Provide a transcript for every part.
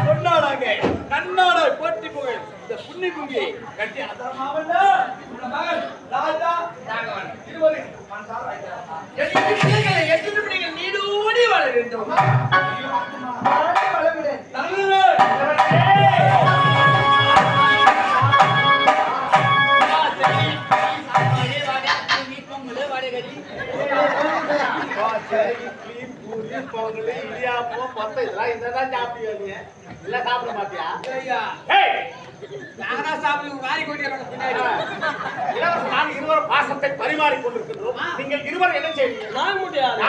பொன்னாடாக நன்னாட போட்டி புகழ் இந்த புண்ணி குங்கி கட்டி அதான் மாவட்ட மகன் ராஜா ராகவன் இருவரும் எத்தனை பிள்ளைகள் நீடூடி வாழ வேண்டும். சாப்பிட மாட்டியா? இருவரும் பாசத்தை பரிமாறிக் கொண்டிருக்கிறோம். நீங்கள் இருவரும் என்ன செய்வீங்க? நான் முடியாது.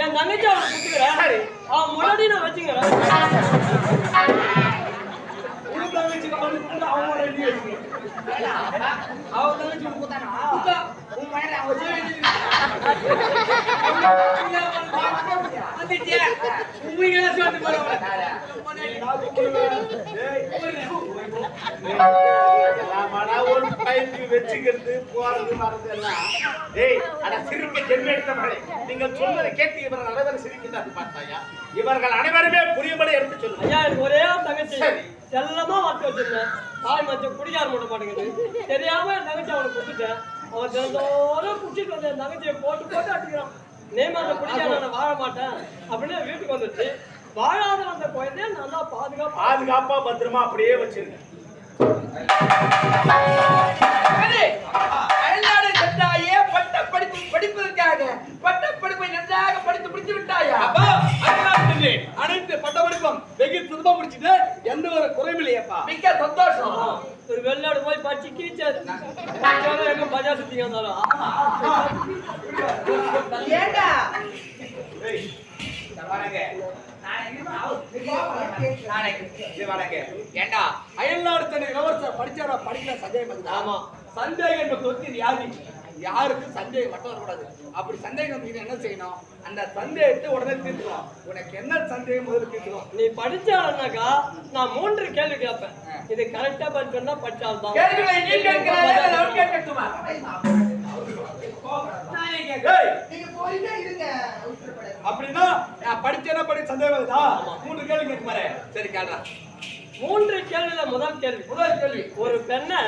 என் தங்கச்சி அவனை குத்துக்கிறேன். அவன் முன்னாடி நான் வச்சுக்கிறேன். வச்சுக்கிறது போறது மறந்தெல்லாம் சிரிக்க ஜென்மெடுத்தவர்களே, நீங்கள் சொல்வதை கேட்டு இவர்கள் அனைவரும் சிரிக்கிறார்கள் பார்த்தாயா? இவர்கள் அனைவருமே புரியும்படி எடுத்து சொல்லுங்க. ஐயா, எனக்கு ஒரே தங்கச்சி செல்லமா வச்சு வச்சிருந்தேன். தாய் மச்சம் குடிக்கார மூட மாட்டேங்குது. தெரியாம என் தங்கச்சி அவனை குடிச்சிட்டேன். அவன் தினந்தோறும் குடிச்சிட்டு வந்து என் தங்கச்சியை போட்டு போட்டு அடிக்கிறான். நேமா அந்த குடிக்கார நான் வாழ மாட்டேன் அப்படின்னு வீட்டுக்கு வந்துச்சு. வாழாத அந்த குழந்தைய நல்லா பாதுகாப்பா பத்திரமா அப்படியே வச்சிருக்கேன். படிப்பதற்காக பட்டப்படிப்பை நன்றாக படித்து முடித்து விட்டாயா? அனைத்து பட்டப்படிப்பும் வெகு சுத்தமா முடிச்சுட்டு எந்த ஒரு குறையும் இல்லையாப்பா. மிக்க சந்தோஷம். ஒரு வெளிநாடு போய் படிச்சு கீச்சாரு எங்க பஜா சுத்திங்க இருந்தாலும் ஏண்டா அயல்நாடு தன்னை இளவரசர் படிச்சாரா படிக்கல சந்தேகம். ஆமா, சந்தேகம் என்பது வந்து யாருக்கு சந்தேகம் மட்டும் வரக்கூடாது. அப்படி சந்தேகம் வந்து என்ன செய்யணும்? அந்த சந்தேகத்தை உடனே தீர்த்துக்கலாம். உனக்கு என்ன சந்தேகம் முதல்ல தீர்த்துக்கலாம். நீ படிச்சாலன்னாக்கா நான் 3 கேள்வி கேட்பேன். இது கரெக்டா படிச்சா படிச்சால்தான். அப்படின்னா நான் படிச்சேன்னா படி சந்தேகம் வருதா? 3 கேள்வி கேட்க மாறே. சரி கேள்றா. 3 கேள்வியில முதல் கேள்வி, ஒரு பெண்ணை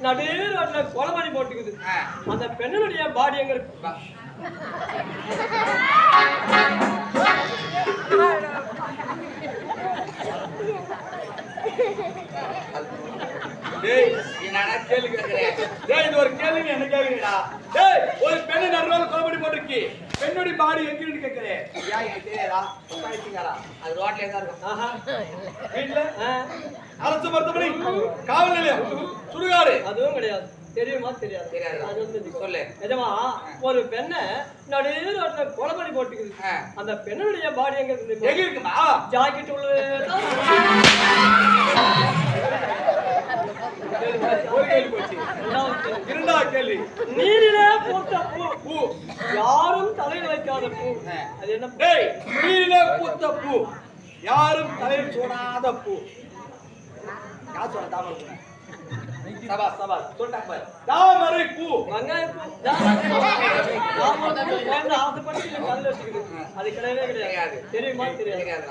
நடுரோட்ல கொலை பண்ணி போட்டுக்குது. அந்த பெண்ணுடைய பாடி எங்க இருக்கு? கேள்வி கேட்கிறேன். இது ஒரு கேள்வி என்ன கேட்கிறீடா? ஒரு பெண்ணை நடுரோட்ல கொலை பண்ணி போட்டுருக்கு. பெண்ணுடைய பாடி எங்க இருக்கு கேட்கிறேன். தெரியாதா? அது ரோட்ல தான் இருக்கும். வீட்டுல அரசு மருத்துவமனை, காவல் நிலையம், சுடுகாடு அதுவும் கிடையாது. தெரியுமா? தெரியாது. சொல்லு. நிஜமா ஒரு பெண்ணை நடுரோட்ல கொலை பண்ணி போட்டுக்குது. அந்த பெண்ணுடைய பாடி எங்க இருக்குமா? ஜாக்கெட் உள்ள நீரிலே பூத்த பூ, யாரும் தலையில் வைக்காத பூ. அது என்ன? நீரிலே பூத்த பூ, யாரும் தலையில் சூடாத பூ. யார் சொன்ன? தாமரை பூ. வெங்காய பூ. அது கிடையவே கிடையாது. தெரியுமா? தெரியாது.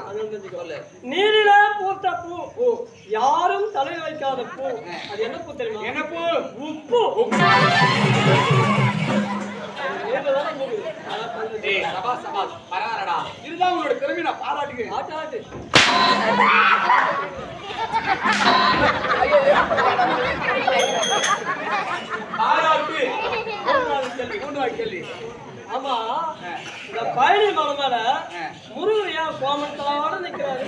நீரில பூத்த பூ, யாரும் தலையில் வைக்காத பூ. அது என்ன பூ தெரியுமா? என்ன பூ? உப்பு. பரவாயில்லடா, இதுதான் உங்களோட திறமை. நான் பாராட்டுகிறேன். கேள்வி. ஆமா, இந்த பழனி மலை மேல முருகரையா கோமத்தோட நிக்கிறாரு.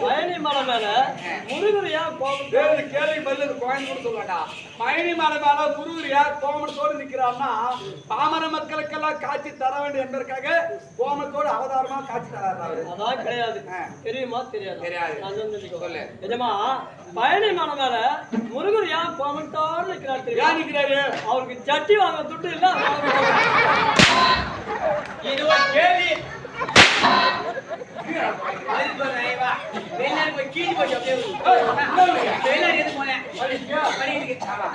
பழனி மலை மேல முருகரையா கோமத்தோட கேள்வி பதில் கோயம்புத்தூர் சொல்லுவாண்டா. பழனி மலை மேல முருகரையா கோமத்தோடு நிக்கிறான்னா பாமர மக்களுக்கெல்லாம் காட்சி தர வேண்டும் என்பதற்காக கோமத்தோடு அவதாரமா காட்சி தராரு. அதான் கிடையாது. தெரியுமா? தெரியாது. சொல்லு. நிஜமா பழனி மலை மேல முருகரையா கோமத்தோட நிக்கிறாரு. அவருக்கு சட்டி வாங்க துட்டு இல்ல. இது ஒரு கேள்வி.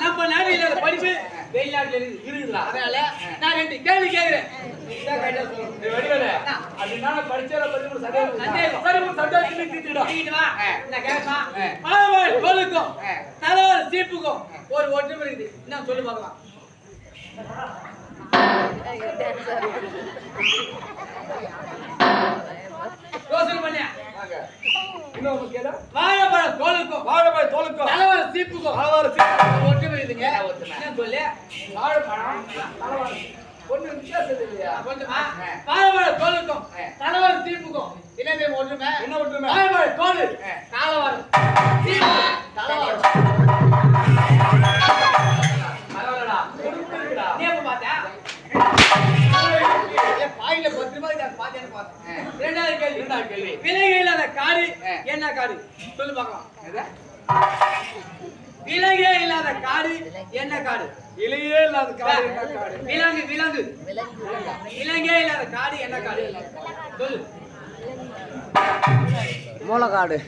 நம்ம நாட்டில் படிப்பு வெளிநாட்டுல இருக்குதுங்களா? அதனால நான் 2 கேள்வி கேட்கிறேன். படிச்சால தூக்கிட்டுடா. தூக்கிட்டு வா. நான் கேட்கமா? பாயபாய் தோலுக்கும் ஆ. தலைவர் சீப்புக்கும் ஒரு ஒற்றுமை இருக்குது. என்ன சொல்லி பார்க்கலாம். யோசனை பண்ணியா? இன்னொரு கேளு. வாழைப்பழம் தோலுக்கும் வாழைபாய் தோலுக்கும் தலைவர் சீப்புக்கும் தலைவர் சீப்பு ஒரு ஒற்றுமை இருக்குதுங்க. ஒற்றுமை. என்ன சொல்லு? வாழைப்பழம் தலைவர் ஒண்ணு வித்தியாசம் இல்லையா? கொஞ்சமா வாழைப்பழம் தோலுக்கும் தலைவர் சீப்புக்கும் என்னது ஒற்றுமை? என்ன ஒற்றுமை? வாழைப்பழம் தோலு காலவாரம் சீப்பு தலைவாரம். பரவாயில்லடா. இருக்குடா. நீ எப்ப பார்த்த? பாயில 10 ரூபாய் நான் பார்த்தேன்னு பார்த்தேன். இரண்டாவது கேள்வி. விலையே இல்லாத காடு என்ன காடு? சொல்லு பார்க்கலாம். விலையே இல்லாத காடு என்ன காடு? இலையே இல்லாத காடு என்ன காடு? விலங்கு விலங்கே இல்லாத காடு என்ன காடு? சொல்லு. மூலக்காடு.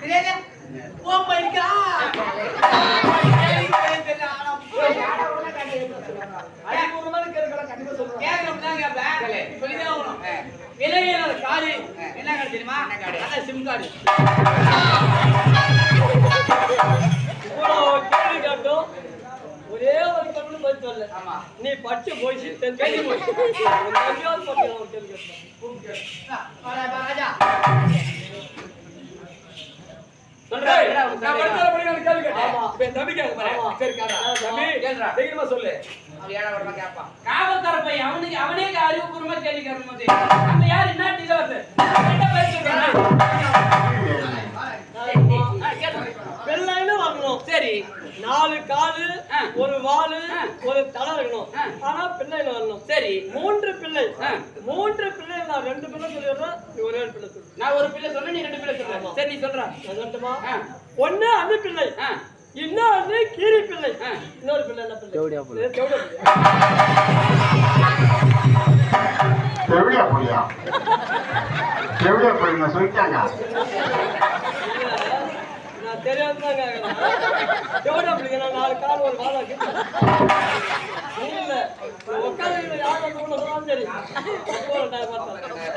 தெரியாதே? Oh my God. அடிபூர்வமான கேள்விகளை கண்டிப்பா சொல்றேன். கேக்குறோம் தான் கேப்பேன். சொல்லிதான் ஆகணும். விலையே இல்லாத காடு என்ன காடு தெரியுமா? அதான் சிம் கார்டு. இவ்வளவு கேள்வி கேட்டோம். ஒரே ஒரு கண்ணு பதில் சொல்லல. ஆமா. நீ படிச்சு போய் தெரிஞ்சு போய். கேள்வி கேட்டோம். ராஜா. டேய், நான் படிச்சத படி நான் கேள்வி கேட்டேன். ஆமா. இப்ப என் தம்பி கேட்க பாரு. ஆமா. சரி கேளு. தம்பி, கேளுடா. தைரியமா சொல்லு. அவன் ஏழை வரமா கேட்பான். காவல்துறை பையன் அவனே அறிவுபூர்வமா கேள்வி கேட்கும் போது நம்ம யார் என்ன டீலர் என்ன பேர் சொல்றான்? வெள்ளைன்னு வாங்கணும். சரி 4 காலு, ஆ. ஒரு வாலு, ஆ. ஒரு தலை இருக்கணும். ஆ. ஆனா பிள்ளைன்னு வரணும். சரி 3 பிள்ளை. ஆ. 3 பிள்ளை நான் 2 பிள்ளை சொல்லிடுறேன். நீ ஒரே ஒரு பிள்ளை சொல்லு. நான் ஒரு பிள்ளை சொல்றேன் நீ 2 பிள்ளை சொல்ற. ஆமா. சரி நீ சொல்ற. நான் சொல்லட்டுமா? ஆ. ஒண்ணு அண்ணு பிள்ளை, ஆ. இன்னொன்னு கீரி பிள்ளை, ஆ. இன்னொரு பிள்ளை என்ன பிள்ளை? தேவடியா பிள்ளை. இது தேவடியா பிள்ளை. எவ்வளோ புரியா எவ்வளோ புரியுங்க சொல்லிட்டாங்க. நான் தெரியாதுதான் கேட்கறேன். தேவடியா பிள்ளைங்க நான் 4 கால் ஒரு வாழை இல்ல உட்காந்து யார் வந்து சொன்னாலும் சரி.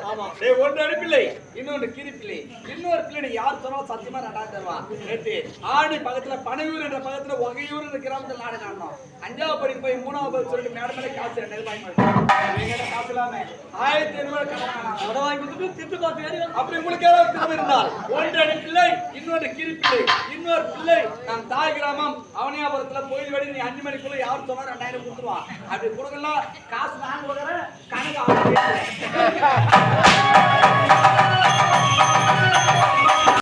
ஆமா. டேய், ஒன்று அனுப்பில்லை, இன்னொன்று கிரிப்பிள்ளை, இன்னொரு பிள்ளை யார் சொன்னாலும் சத்தியமா 2000 தருவான். நேற்று ஆடி பக்கத்துல பனையூர் என்ற பக்கத்துல ஒகையூர் என்ற கிராமத்துல நாடு காணணும். 5ஆவது படிக்கு போய் 3ஆவது படி சொல்லிட்டு மேடம் மேலே காசு 2000 வாங்கி எங்கிட்ட காசு இல்லாம 1500 கடன் அதை வாங்கி கொடுத்துட்டு திட்டு பார்த்து வேறு அப்படி உங்களுக்கு ஏதாவது திறமை இருந்தால் ஒன்று அனுப்பில்லை, இன்னொன்று கிரிப்பிள்ளை, இன்னொரு பிள்ளை நம் தாய் கிராமம் அவனியாபுரத்துல கோயில் வெடி நீ 5 மணிக்குள்ள யார் சொன்னா 2000 கொடுத்துருவான். அப்படி கொடுக்கலாம் காசு நான் கொடுக்குறேன் கணக்கு